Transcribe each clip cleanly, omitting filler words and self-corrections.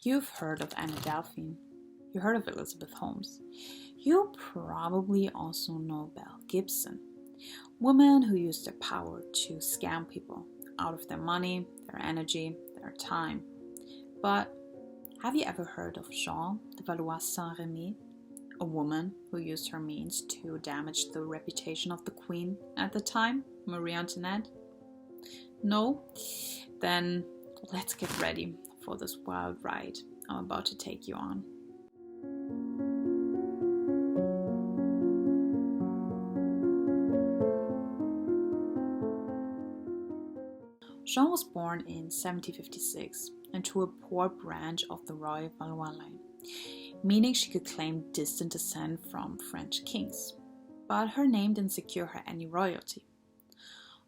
You've heard of Anna Delphine. You heard of Elizabeth Holmes. You probably also know Belle Gibson. Women who used their power to scam people out of their money, their energy, their time. But have you ever heard of Jeanne de Valois-Saint-Rémy? A woman who used her means to damage the reputation of the queen at the time, Marie Antoinette? No? Then let's get ready for this wild ride I'm about to take you on. Jeanne was born in 1756 into a poor branch of the royal Valois line, meaning she could claim distant descent from French kings. But her name didn't secure her any royalty.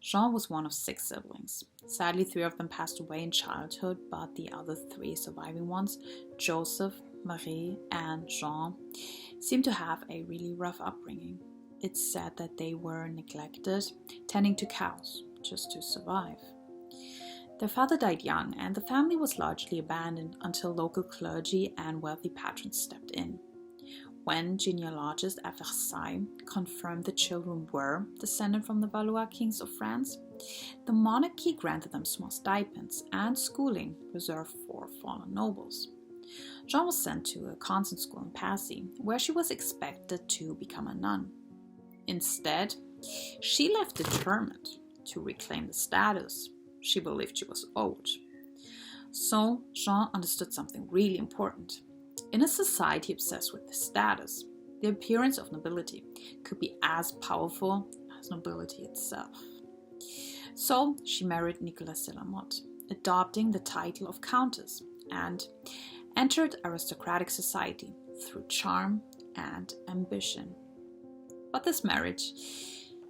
Jeanne was one of 6 siblings. Sadly, 3 of them passed away in childhood, but the other 3 surviving ones, Joseph, Marie, and Jean, seemed to have a really rough upbringing. It's said that they were neglected, tending to cows just to survive. Their father died young, and the family was largely abandoned until local clergy and wealthy patrons stepped in. When genealogists at Versailles confirmed the children were descended from the Valois kings of France, the monarchy granted them small stipends and schooling reserved for fallen nobles. Jeanne was sent to a convent school in Passy, where she was expected to become a nun. Instead, she left determined to reclaim the status she believed she was owed. So Jeanne understood something really important. In a society obsessed with status, the appearance of nobility could be as powerful as nobility itself. So she married Nicolas de la Motte, adopting the title of countess, and entered aristocratic society through charm and ambition. But this marriage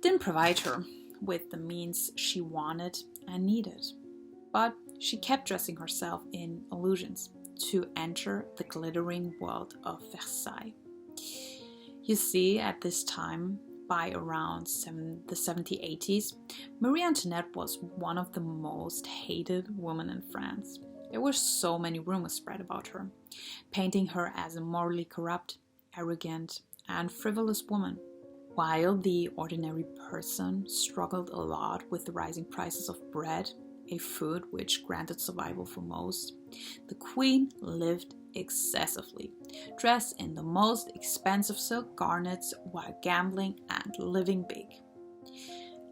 didn't provide her with the means she wanted and needed. But she kept dressing herself in illusions to enter the glittering world of Versailles. You see, at this time, by around the 1780s, Marie Antoinette was one of the most hated women in France. There were so many rumors spread about her, painting her as a morally corrupt, arrogant, and frivolous woman. While the ordinary person struggled a lot with the rising prices of bread, a food which granted survival for most, the queen lived excessively, dressed in the most expensive silk garments while gambling and living big.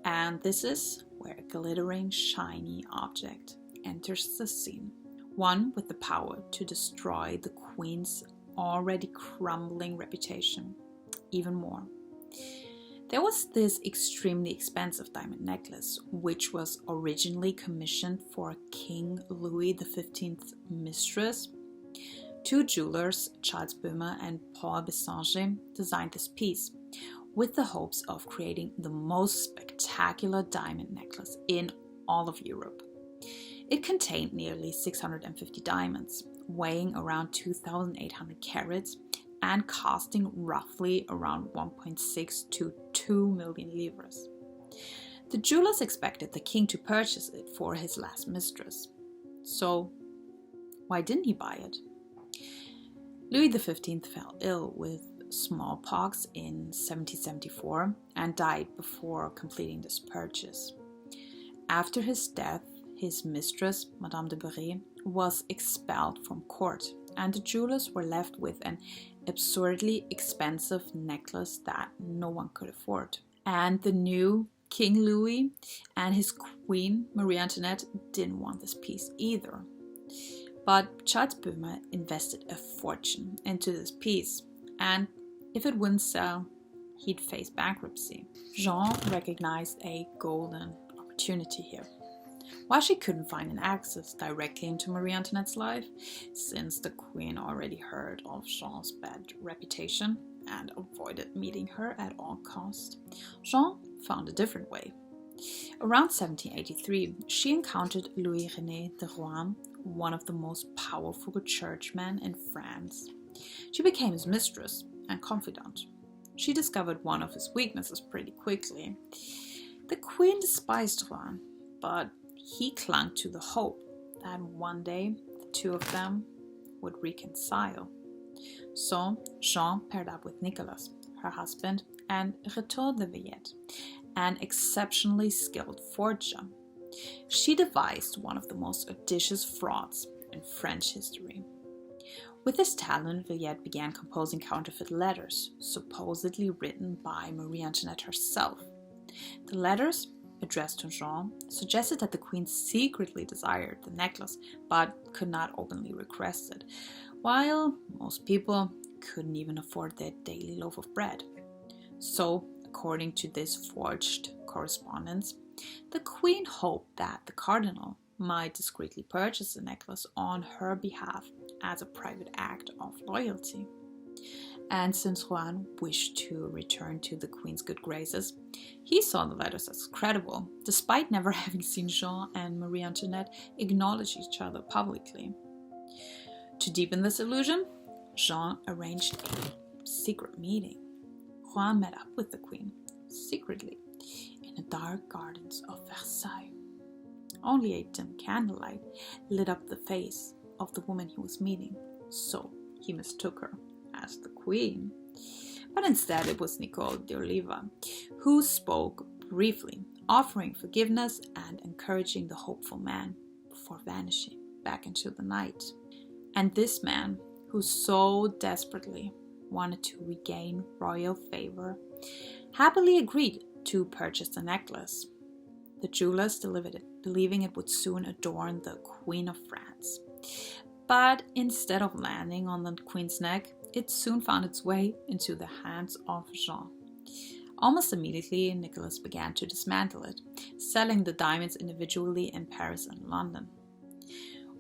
And this is where a glittering, shiny object enters the scene, one with the power to destroy the queen's already crumbling reputation even more. There was this extremely expensive diamond necklace, which was originally commissioned for King Louis XV's mistress. 2 jewelers, Charles Böhmer and Paul Bessanger, designed this piece with the hopes of creating the most spectacular diamond necklace in all of Europe. It contained nearly 650 diamonds, weighing around 2,800 carats, and costing roughly around 1.6 to 2 million livres. The jewelers expected the king to purchase it for his last mistress. So, why didn't he buy it? Louis XV fell ill with smallpox in 1774 and died before completing this purchase. After his death, his mistress, Madame de Berry, was expelled from court, and the jewelers were left with an absurdly expensive necklace that no one could afford. And the new King Louis and his queen, Marie Antoinette, didn't want this piece either. But Charles Böhmer invested a fortune into this piece, and if it wouldn't sell, he'd face bankruptcy. Jeanne recognized a golden opportunity here. While she couldn't find an access directly into Marie Antoinette's life, since the queen already heard of Jeanne's bad reputation and avoided meeting her at all costs, Jeanne found a different way. Around 1783, she encountered Louis-René de Rohan, one of the most powerful churchmen in France. She became his mistress and confidant. She discovered one of his weaknesses pretty quickly. The queen despised Rohan, but he clung to the hope that one day the 2 of them would reconcile. So Jeanne paired up with Nicolas, her husband, and Jeanne de Valois-Saint-Rémy, an exceptionally skilled forger. She devised one of the most audacious frauds in French history. With this talent, Valois began composing counterfeit letters, supposedly written by Marie Antoinette herself. The letters, addressed to Jeanne, suggested that the queen secretly desired the necklace, but could not openly request it, while most people couldn't even afford their daily loaf of bread. So, according to this forged correspondence, the queen hoped that the cardinal might discreetly purchase the necklace on her behalf as a private act of loyalty. And since Juan wished to return to the queen's good graces, he saw the letters as credible, despite never having seen Jeanne and Marie Antoinette acknowledge each other publicly. To deepen this illusion, Jeanne arranged a secret meeting. Juan met up with the queen, secretly, in the dark gardens of Versailles. Only a dim candlelight lit up the face of the woman he was meeting, so he mistook her as the queen. But instead it was Nicole de Oliva, who spoke briefly, offering forgiveness and encouraging the hopeful man before vanishing back into the night. And this man, who so desperately wanted to regain royal favor, happily agreed to purchase the necklace. The jewelers delivered it, believing it would soon adorn the Queen of France. But instead of landing on the queen's neck, it soon found its way into the hands of Jeanne. Almost immediately, Nicolas began to dismantle it, selling the diamonds individually in Paris and London.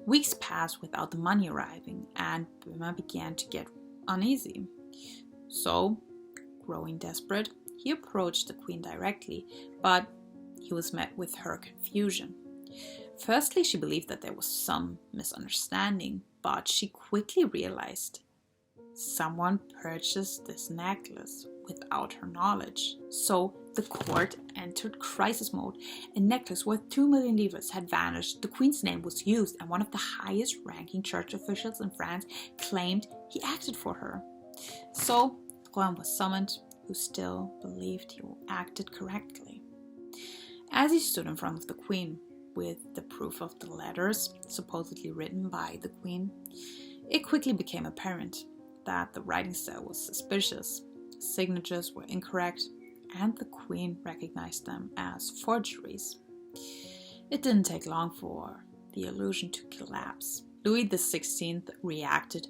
Weeks passed without the money arriving, and Böhmer began to get uneasy. So, growing desperate, he approached the queen directly, but he was met with her confusion. Firstly, she believed that there was some misunderstanding, but she quickly realized someone purchased this necklace without her knowledge. So the court entered crisis mode. A necklace worth 2 million livres had vanished, the queen's name was used, and one of the highest ranking church officials in France claimed he acted for her. So Juan was summoned, who still believed he acted correctly. As he stood in front of the queen with the proof of the letters supposedly written by the queen, it quickly became apparent that the writing style was suspicious, signatures were incorrect, and the queen recognized them as forgeries. It didn't take long for the illusion to collapse. Louis XVI reacted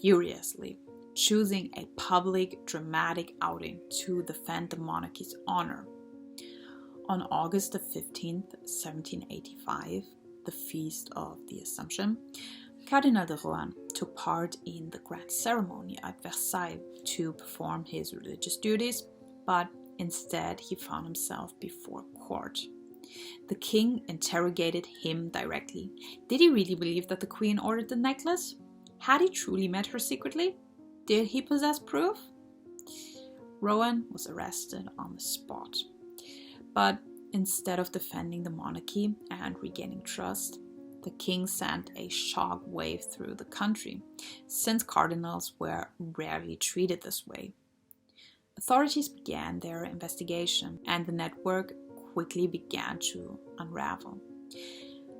furiously, choosing a public, dramatic outing to defend the monarchy's honor. On August 15th, 1785, the Feast of the Assumption, Cardinal de Rohan took part in the grand ceremony at Versailles to perform his religious duties, but instead he found himself before court. The king interrogated him directly. Did he really believe that the queen ordered the necklace? Had he truly met her secretly? Did he possess proof? Rohan was arrested on the spot. But instead of defending the monarchy and regaining trust, the king sent a shock wave through the country, since cardinals were rarely treated this way. Authorities began their investigation, and the network quickly began to unravel.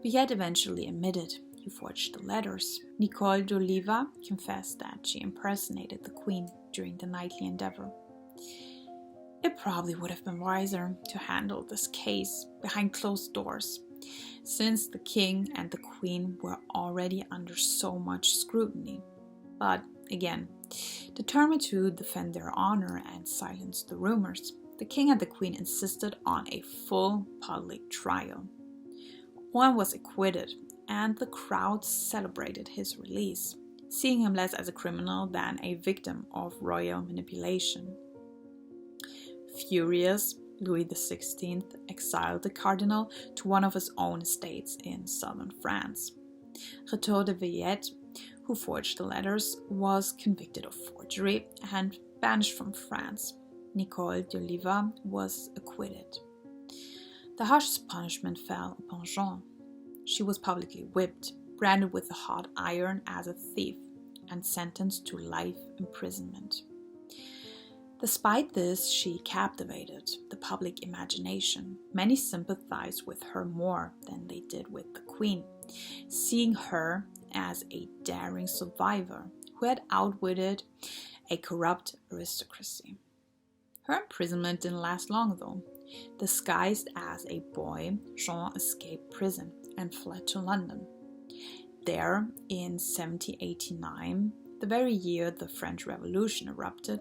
Valois eventually admitted he forged the letters. Nicole de Oliva confessed that she impersonated the queen during the nightly endeavor. It probably would have been wiser to handle this case behind closed doors, since the king and the queen were already under so much scrutiny. But again, determined to defend their honor and silence the rumors, the king and the queen insisted on a full public trial. Juan was acquitted, and the crowd celebrated his release, seeing him less as a criminal than a victim of royal manipulation. Furious, Louis XVI exiled the cardinal to one of his own estates in southern France. Jeanne de Valois-Saint-Rémy, who forged the letters, was convicted of forgery and banished from France. Nicole de Oliva was acquitted. The harshest punishment fell upon Jeanne. She was publicly whipped, branded with a hot iron as a thief, and sentenced to life imprisonment. Despite this, she captivated the public imagination. Many sympathized with her more than they did with the queen, seeing her as a daring survivor who had outwitted a corrupt aristocracy. Her imprisonment didn't last long though. Disguised as a boy, Jeanne escaped prison and fled to London. There, in 1789, the very year the French Revolution erupted,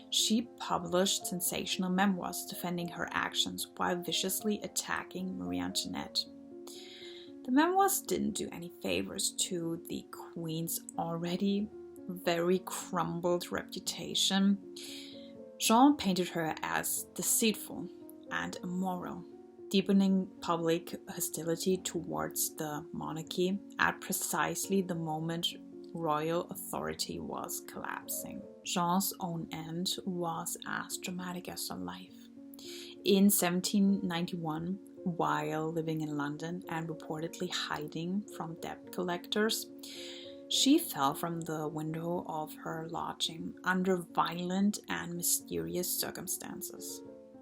she published sensational memoirs defending her actions while viciously attacking Marie Antoinette. The memoirs didn't do any favors to the queen's already very crumbled reputation. Jeanne painted her as deceitful and immoral, deepening public hostility towards the monarchy at precisely the moment royal authority was collapsing. Jeanne's own end was as dramatic as her life. In 1791, while living in London and reportedly hiding from debt collectors, she fell from the window of her lodging under violent and mysterious circumstances.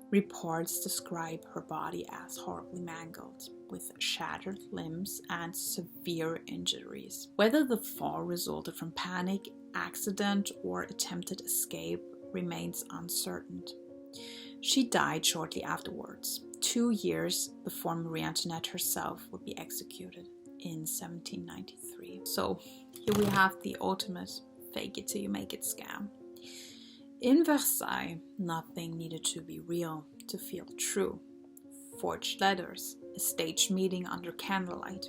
Reports describe her body as horribly mangled, with shattered limbs and severe injuries. Whether the fall resulted from panic, accident, or attempted escape remains uncertain. She died shortly afterwards, 2 years before Marie Antoinette herself would be executed in 1793. So here we have the ultimate fake it till you make it scam. In Versailles, nothing needed to be real to feel true. Forged letters, a staged meeting under candlelight,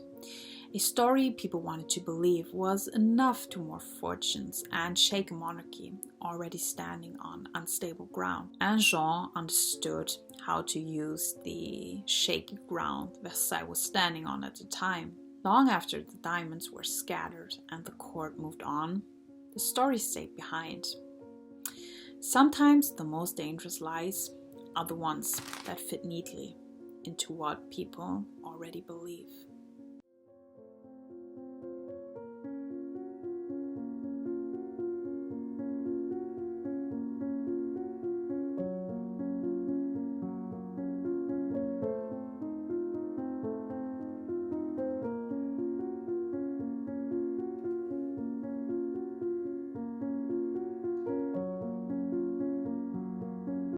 a story people wanted to believe was enough to morph fortunes and shake a monarchy already standing on unstable ground. And Jeanne understood how to use the shaky ground Versailles was standing on at the time. Long after the diamonds were scattered and the court moved on, the story stayed behind. Sometimes the most dangerous lies are the ones that fit neatly into what people already believe.